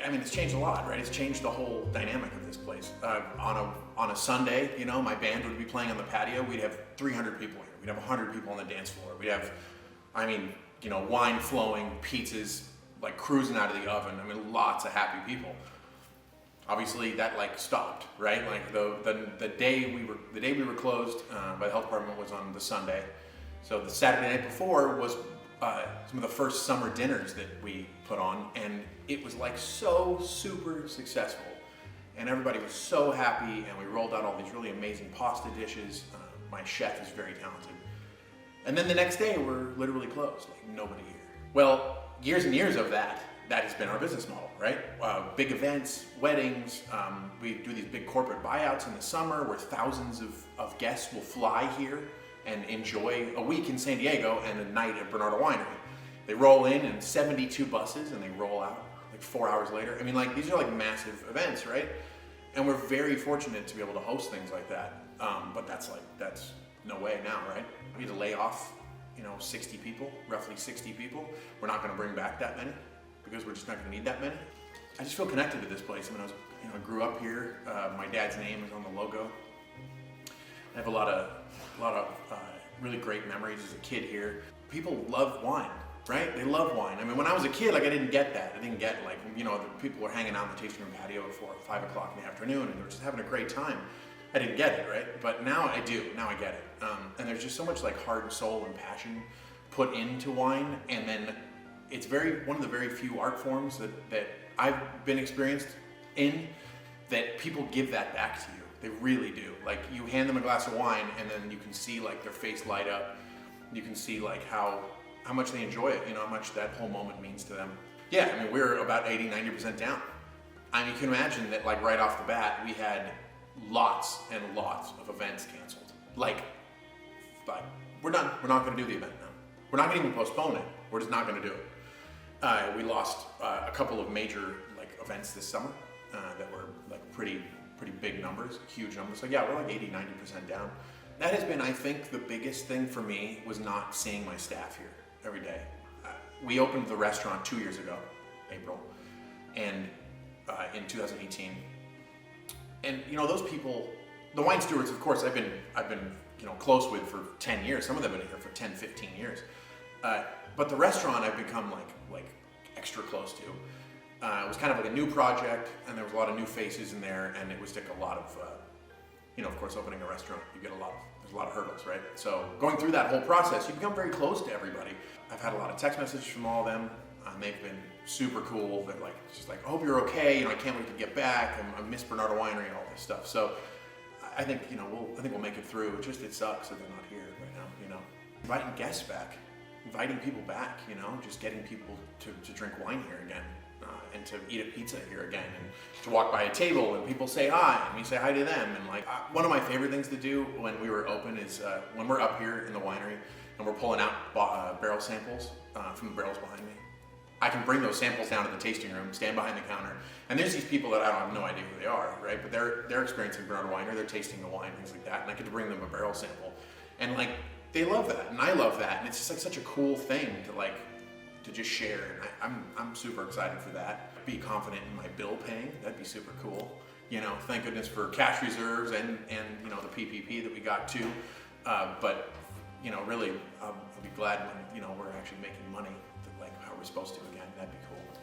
I mean, it's changed a lot, right? It's changed the whole dynamic of this place. On a Sunday, you know, my band would be playing on the patio. We'd have 300 people here. We'd have 100 people on the dance floor. We'd have, I mean, you know, wine flowing, pizzas like cruising out of the oven. I mean, lots of happy people. Obviously, that like stopped, right? Like the day we were closed by the health department was on the Sunday. So the Saturday night before was some of the first summer dinners that we put on, and it was like so super successful, and everybody was so happy, and we rolled out all these really amazing pasta dishes. My chef is very talented. And then the next day we're literally closed, like nobody here. Well, years and years of that has been our business model, right? Big events, weddings, we do these big corporate buyouts in the summer where thousands of guests will fly here and enjoy a week in San Diego and a night at Bernardo Winery. They roll in 72 buses and they roll out like 4 hours later. I mean, like, these are like massive events, right? And we're very fortunate to be able to host things like that. But that's no way now, right? We had to lay off, you know, 60 people, roughly 60 people. We're not gonna bring back that many because we're just not gonna need that many. I just feel connected to this place. I mean, I grew up here. My dad's name is on the logo. I have a lot of really great memories as a kid here. People love wine, right? They love wine. I mean, when I was a kid, like, I didn't get that. I didn't get, like, you know, the people were hanging out in the tasting room patio at 4 or 5 o'clock in the afternoon and they were just having a great time. I didn't get it, right? But now I do. Now I get it. And there's just so much like heart and soul and passion put into wine, and then it's one of the very few art forms that I've been experienced in that people give that back to you. They really do. Like, you hand them a glass of wine and then you can see like their face light up. You can see like how much they enjoy it, you know, how much that whole moment means to them. Yeah, I mean, we're about 80-90% down. I mean, you can imagine that, like, right off the bat, we had lots and lots of events canceled. Like, but we're done. We're not gonna do the event now. We're not gonna even postpone it. We're just not gonna do it. We lost a couple of major like events this summer that were like pretty big numbers, huge numbers. So yeah, we're like 80-90% down. That has been, I think, the biggest thing for me was not seeing my staff here every day. We opened the restaurant 2 years ago, April, and in 2018. And you know, those people, the wine stewards, of course, I've been you know, close with for 10 years. Some of them have been here for 10, 15 years. But the restaurant I've become like extra close to. It was kind of like a new project, and there was a lot of new faces in there, and it was like a lot of, you know, of course, opening a restaurant, there's a lot of hurdles, right? So going through that whole process, you become very close to everybody. I've had a lot of text messages from all of them, and they've been super cool. They're like, just like, I hope you're okay, you know, I can't wait to get back, I miss Bernardo Winery and all this stuff. So I think, you know, I think we'll make it through. It sucks that they're not here right now, you know. Inviting guests back, inviting people back, you know, just getting people to drink wine here again. And to eat a pizza here again, and to walk by a table and people say hi, and we say hi to them. And like, one of my favorite things to do when we were open is when we're up here in the winery and we're pulling out barrel samples from the barrels behind me. I can bring those samples down to the tasting room, stand behind the counter, and there's these people that I have no idea who they are, right? But they're experiencing Bernardo Winery, they're tasting the wine, things like that, and I get to bring them a barrel sample, and like, they love that, and I love that, and it's just like such a cool thing to just share, and I'm super excited for that. Be confident in my bill paying, that'd be super cool. You know, thank goodness for cash reserves and you know, the PPP that we got too. But you know, really, I'll be glad when, you know, we're actually making money like how we're supposed to again. That'd be cool.